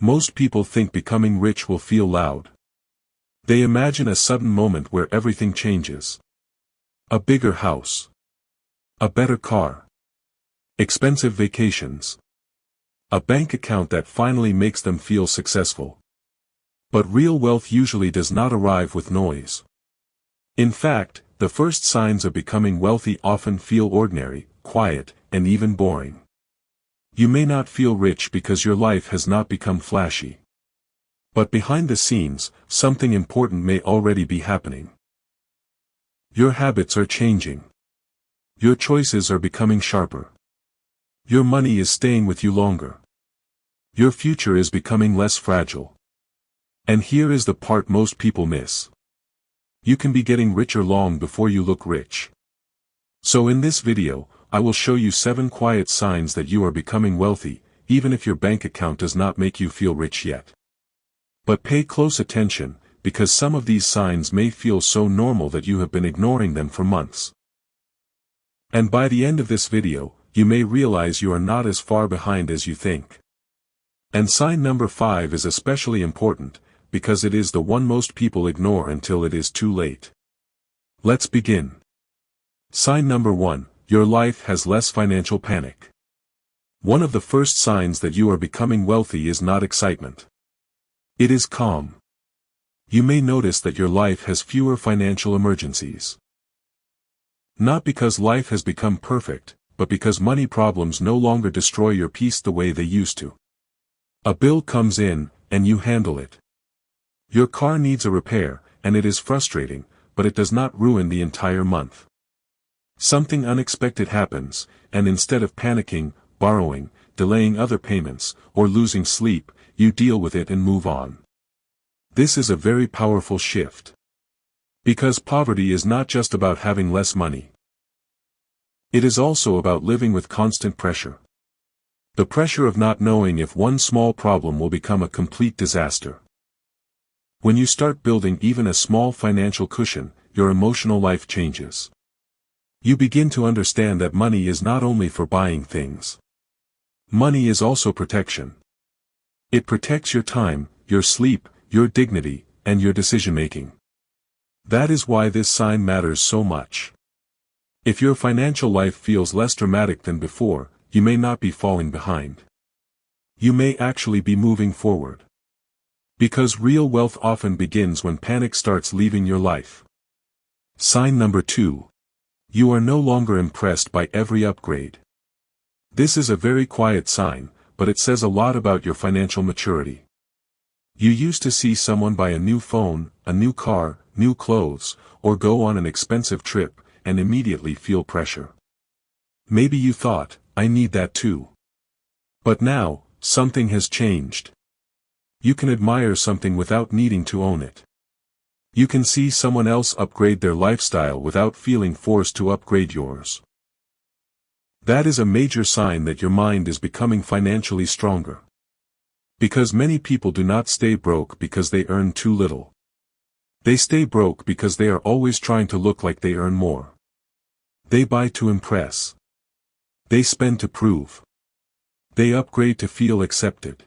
Most people think becoming rich will feel loud. They imagine a sudden moment where everything changes. A bigger house. A better car. Expensive vacations. A bank account that finally makes them feel successful. But real wealth usually does not arrive with noise. In fact, the first signs of becoming wealthy often feel ordinary, quiet, and even boring. You may not feel rich because your life has not become flashy. But behind the scenes, something important may already be happening. Your habits are changing. Your choices are becoming sharper. Your money is staying with you longer. Your future is becoming less fragile. And here is the part most people miss. You can be getting richer long before you look rich. So in this video, I will show you 7 quiet signs that you are becoming wealthy, even if your bank account does not make you feel rich yet. But pay close attention, because some of these signs may feel so normal that you have been ignoring them for months. And by the end of this video, you may realize you are not as far behind as you think. And sign number 5 is especially important, because it is the one most people ignore until it is too late. Let's begin. Sign number 1, your life has less financial panic. One of the first signs that you are becoming wealthy is not excitement. It is calm. You may notice that your life has fewer financial emergencies. Not because life has become perfect, but because money problems no longer destroy your peace the way they used to. A bill comes in, and you handle it. Your car needs a repair, and it is frustrating, but it does not ruin the entire month. Something unexpected happens, and instead of panicking, borrowing, delaying other payments, or losing sleep, you deal with it and move on. This is a very powerful shift. Because poverty is not just about having less money. It is also about living with constant pressure. The pressure of not knowing if one small problem will become a complete disaster. When you start building even a small financial cushion, your emotional life changes. You begin to understand that money is not only for buying things. Money is also protection. It protects your time, your sleep, your dignity, and your decision-making. That is why this sign matters so much. If your financial life feels less dramatic than before, you may not be falling behind. You may actually be moving forward. Because real wealth often begins when panic starts leaving your life. Sign number 2. You are no longer impressed by every upgrade. This is a very quiet sign, but it says a lot about your financial maturity. You used to see someone buy a new phone, a new car, new clothes, or go on an expensive trip, and immediately feel pressure. Maybe you thought, I need that too. But now, something has changed. You can admire something without needing to own it. You can see someone else upgrade their lifestyle without feeling forced to upgrade yours. That is a major sign that your mind is becoming financially stronger. Because many people do not stay broke because they earn too little. They stay broke because they are always trying to look like they earn more. They buy to impress. They spend to prove. They upgrade to feel accepted.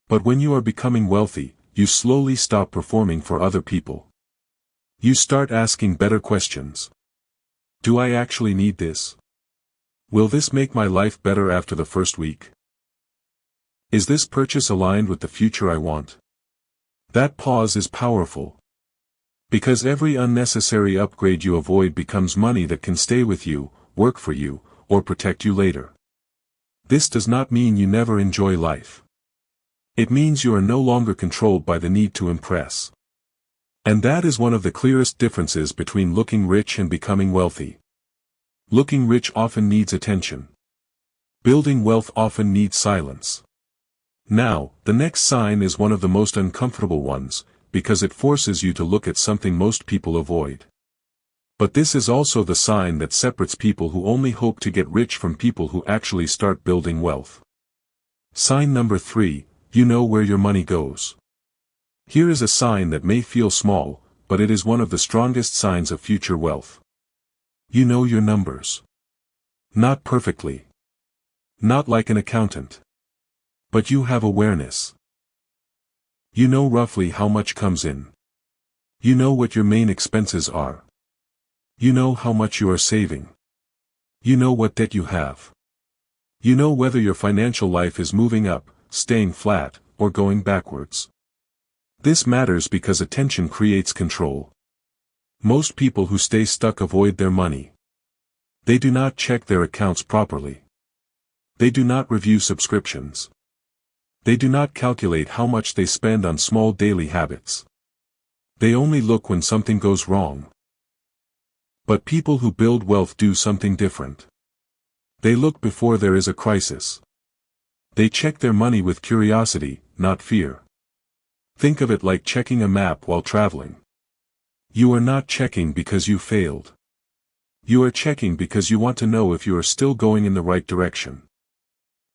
But when you are becoming wealthy, you slowly stop performing for other people. You start asking better questions. Do I actually need this? Will this make my life better after the first week? Is this purchase aligned with the future I want? That pause is powerful. Because every unnecessary upgrade you avoid becomes money that can stay with you, work for you, or protect you later. This does not mean you never enjoy life. It means you are no longer controlled by the need to impress. And that is one of the clearest differences between looking rich and becoming wealthy. Looking rich often needs attention. Building wealth often needs silence. Now, the next sign is one of the most uncomfortable ones, because it forces you to look at something most people avoid. But this is also the sign that separates people who only hope to get rich from people who actually start building wealth. Sign number 3, you know where your money goes. Here is a sign that may feel small, but it is one of the strongest signs of future wealth. You know your numbers. Not perfectly. Not like an accountant. But you have awareness. You know roughly how much comes in. You know what your main expenses are. You know how much you are saving. You know what debt you have. You know whether your financial life is moving up, staying flat, or going backwards. This matters because attention creates control. Most people who stay stuck avoid their money. They do not check their accounts properly. They do not review subscriptions. They do not calculate how much they spend on small daily habits. They only look when something goes wrong. But people who build wealth do something different. They look before there is a crisis. They check their money with curiosity, not fear. Think of it like checking a map while traveling. You are not checking because you failed. You are checking because you want to know if you are still going in the right direction.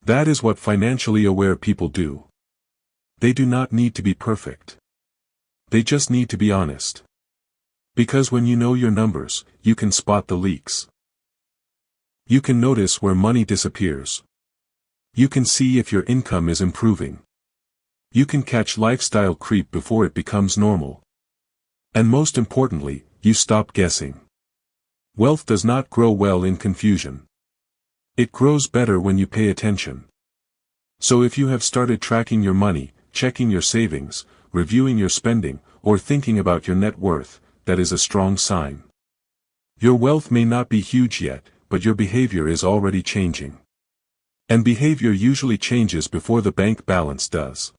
That is what financially aware people do. They do not need to be perfect. They just need to be honest. Because when you know your numbers, you can spot the leaks. You can notice where money disappears. You can see if your income is improving. You can catch lifestyle creep before it becomes normal. And most importantly, you stop guessing. Wealth does not grow well in confusion. It grows better when you pay attention. So if you have started tracking your money, checking your savings, reviewing your spending, or thinking about your net worth, that is a strong sign. Your wealth may not be huge yet, but your behavior is already changing. And behavior usually changes before the bank balance does.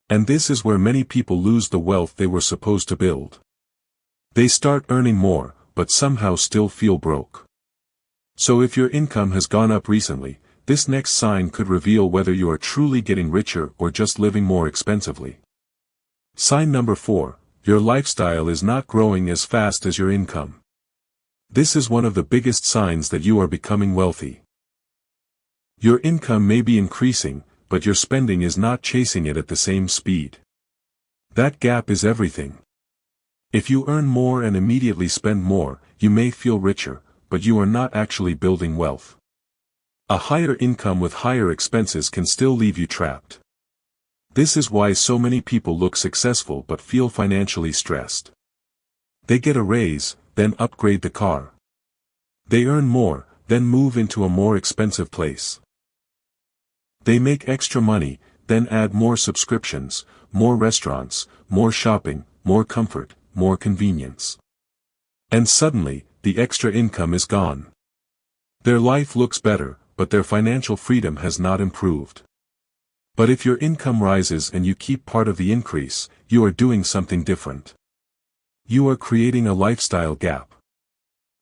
And this is where many people lose the wealth they were supposed to build. They start earning more, but somehow still feel broke. So if your income has gone up recently, this next sign could reveal whether you are truly getting richer or just living more expensively. Sign number 4, your lifestyle is not growing as fast as your income. This is one of the biggest signs that you are becoming wealthy. Your income may be increasing, but your spending is not chasing it at the same speed. That gap is everything. If you earn more and immediately spend more, you may feel richer, but you are not actually building wealth. A higher income with higher expenses can still leave you trapped. This is why so many people look successful but feel financially stressed. They get a raise, then upgrade the car. They earn more, then move into a more expensive place. They make extra money, then add more subscriptions, more restaurants, more shopping, more comfort, more convenience. And suddenly, the extra income is gone. Their life looks better, but their financial freedom has not improved. But if your income rises and you keep part of the increase, you are doing something different. You are creating a lifestyle gap.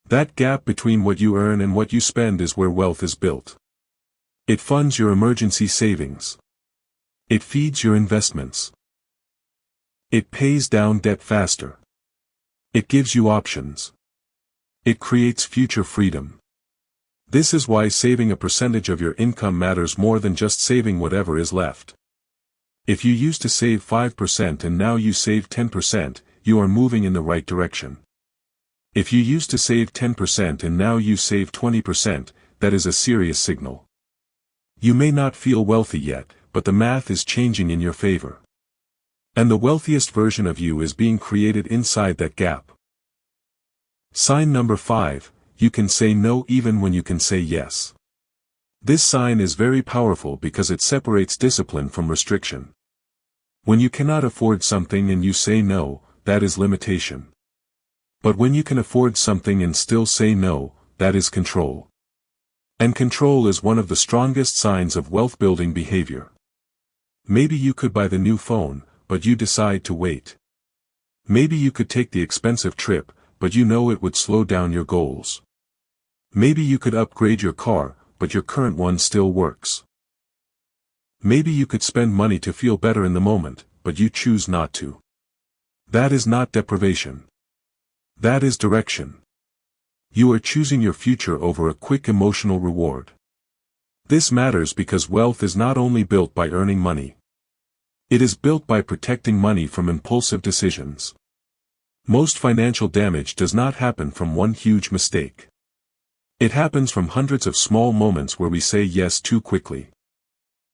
That gap between what you earn and what you spend is where wealth is built. It funds your emergency savings. It feeds your investments. It pays down debt faster. It gives you options. It creates future freedom. This is why saving a percentage of your income matters more than just saving whatever is left. If you used to save 5% and now you save 10%, you are moving in the right direction. If you used to save 10% and now you save 20%, that is a serious signal. You may not feel wealthy yet, but the math is changing in your favor. And the wealthiest version of you is being created inside that gap. Sign number 5, you can say no even when you can say yes. This sign is very powerful because it separates discipline from restriction. When you cannot afford something and you say no, that is limitation. But when you can afford something and still say no, that is control. And control is one of the strongest signs of wealth-building behavior. Maybe you could buy the new phone, but you decide to wait. Maybe you could take the expensive trip, but you know it would slow down your goals. Maybe you could upgrade your car, but your current one still works. Maybe you could spend money to feel better in the moment, but you choose not to. That is not deprivation. That is direction. You are choosing your future over a quick emotional reward. This matters because wealth is not only built by earning money. It is built by protecting money from impulsive decisions. Most financial damage does not happen from one huge mistake. It happens from hundreds of small moments where we say yes too quickly.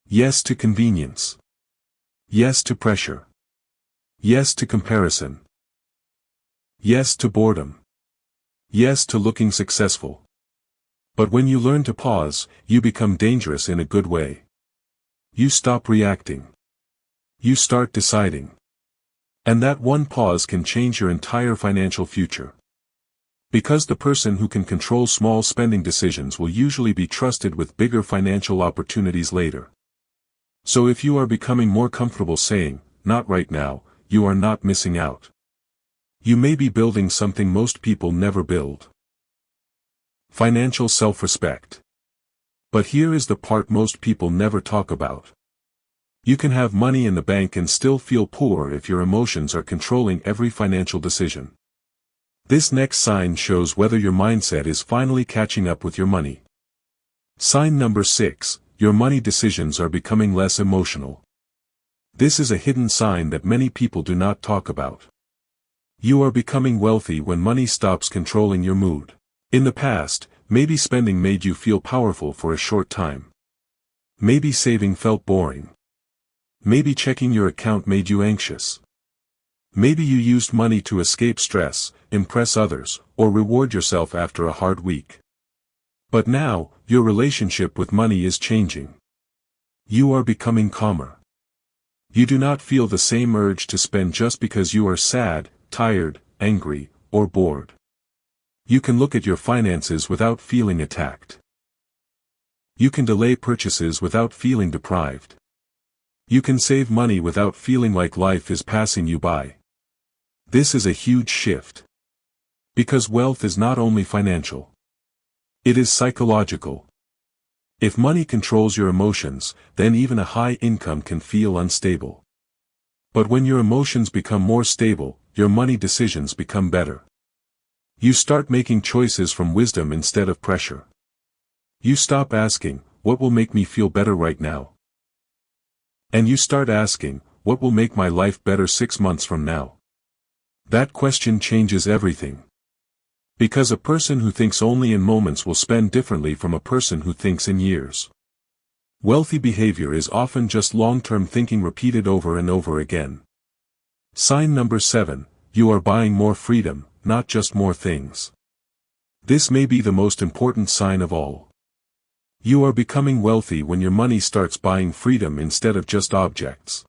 Yes to convenience. Yes to pressure. Yes to comparison. Yes to boredom. Yes to looking successful. But when you learn to pause, you become dangerous in a good way. You stop reacting. You start deciding. And that one pause can change your entire financial future. Because the person who can control small spending decisions will usually be trusted with bigger financial opportunities later. So if you are becoming more comfortable saying, "Not right now," you are not missing out. You may be building something most people never build. Financial self-respect. But here is the part most people never talk about. You can have money in the bank and still feel poor if your emotions are controlling every financial decision. This next sign shows whether your mindset is finally catching up with your money. Sign number 6, your money decisions are becoming less emotional. This is a hidden sign that many people do not talk about. You are becoming wealthy when money stops controlling your mood. In the past, maybe spending made you feel powerful for a short time. Maybe saving felt boring. Maybe checking your account made you anxious. Maybe you used money to escape stress, impress others, or reward yourself after a hard week. But now, your relationship with money is changing. You are becoming calmer. You do not feel the same urge to spend just because you are sad, tired, angry, or bored. You can look at your finances without feeling attacked. You can delay purchases without feeling deprived. You can save money without feeling like life is passing you by. This is a huge shift. Because wealth is not only financial. It is psychological. If money controls your emotions, then even a high income can feel unstable. But when your emotions become more stable, your money decisions become better. You start making choices from wisdom instead of pressure. You stop asking, "What will make me feel better right now?" And you start asking, "What will make my life better 6 months from now?" That question changes everything. Because a person who thinks only in moments will spend differently from a person who thinks in years. Wealthy behavior is often just long-term thinking repeated over and over again. Sign number 7, you are buying more freedom, not just more things. This may be the most important sign of all. You are becoming wealthy when your money starts buying freedom instead of just objects.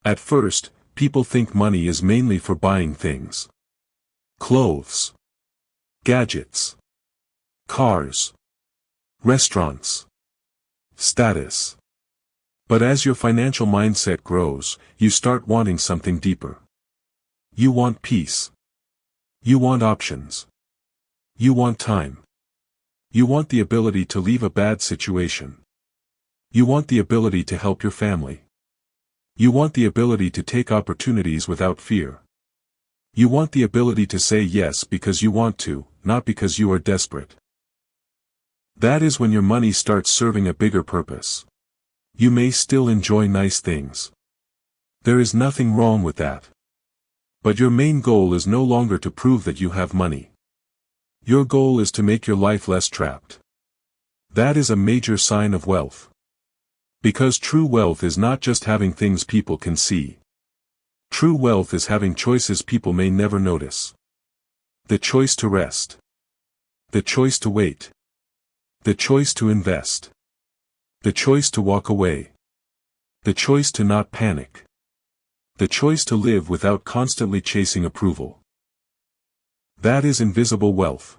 At first, people think money is mainly for buying things. Clothes. Gadgets. Cars. Restaurants. Status. But as your financial mindset grows, you start wanting something deeper. You want peace. You want options. You want time. You want the ability to leave a bad situation. You want the ability to help your family. You want the ability to take opportunities without fear. You want the ability to say yes because you want to, not because you are desperate. That is when your money starts serving a bigger purpose. You may still enjoy nice things. There is nothing wrong with that. But your main goal is no longer to prove that you have money. Your goal is to make your life less trapped. That is a major sign of wealth. Because true wealth is not just having things people can see. True wealth is having choices people may never notice. The choice to rest. The choice to wait. The choice to invest. The choice to walk away. The choice to not panic. The choice to live without constantly chasing approval. That is invisible wealth.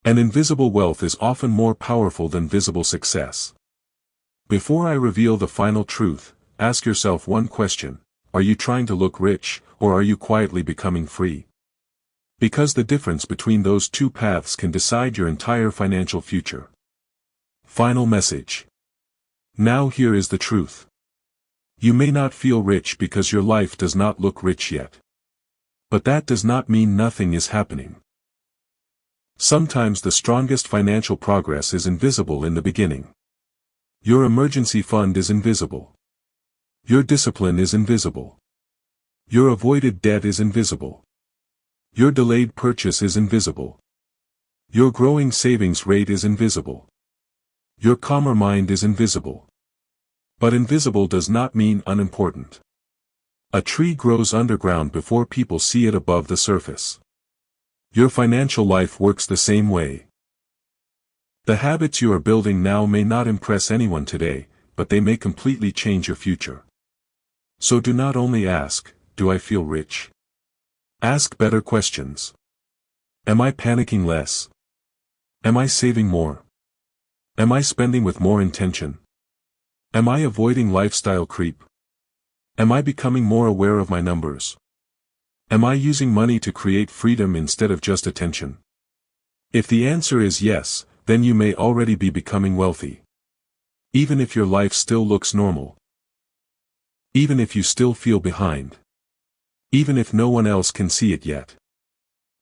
And invisible wealth is often more powerful than visible success. Before I reveal the final truth, ask yourself one question: are you trying to look rich, or are you quietly becoming free? Because the difference between those two paths can decide your entire financial future. Final message. Now here is the truth. You may not feel rich because your life does not look rich yet. But that does not mean nothing is happening. Sometimes the strongest financial progress is invisible in the beginning. Your emergency fund is invisible. Your discipline is invisible. Your avoided debt is invisible. Your delayed purchase is invisible. Your growing savings rate is invisible. Your calmer mind is invisible. But invisible does not mean unimportant. A tree grows underground before people see it above the surface. Your financial life works the same way. The habits you are building now may not impress anyone today, but they may completely change your future. So do not only ask, "Do I feel rich?" Ask better questions. Am I panicking less? Am I saving more? Am I spending with more intention? Am I avoiding lifestyle creep? Am I becoming more aware of my numbers? Am I using money to create freedom instead of just attention? If the answer is yes, then you may already be becoming wealthy. Even if your life still looks normal. Even if you still feel behind. Even if no one else can see it yet.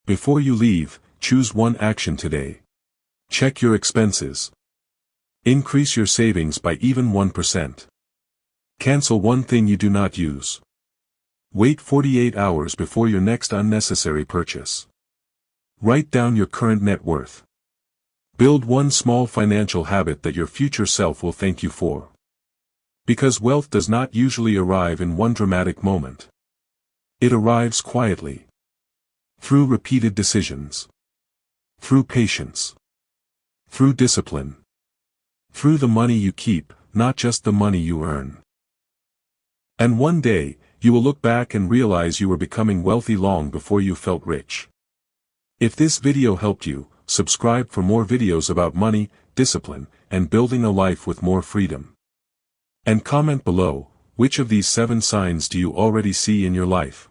Before you leave, choose one action today. Check your expenses. Increase your savings by even 1%. Cancel one thing you do not use. Wait 48 hours before your next unnecessary purchase. Write down your current net worth. Build one small financial habit that your future self will thank you for. Because wealth does not usually arrive in one dramatic moment. It arrives quietly. Through repeated decisions. Through patience. Through discipline. Through the money you keep, not just the money you earn. And one day, you will look back and realize you were becoming wealthy long before you felt rich. If this video helped you, subscribe for more videos about money, discipline, and building a life with more freedom. And comment below, which of these 7 signs do you already see in your life?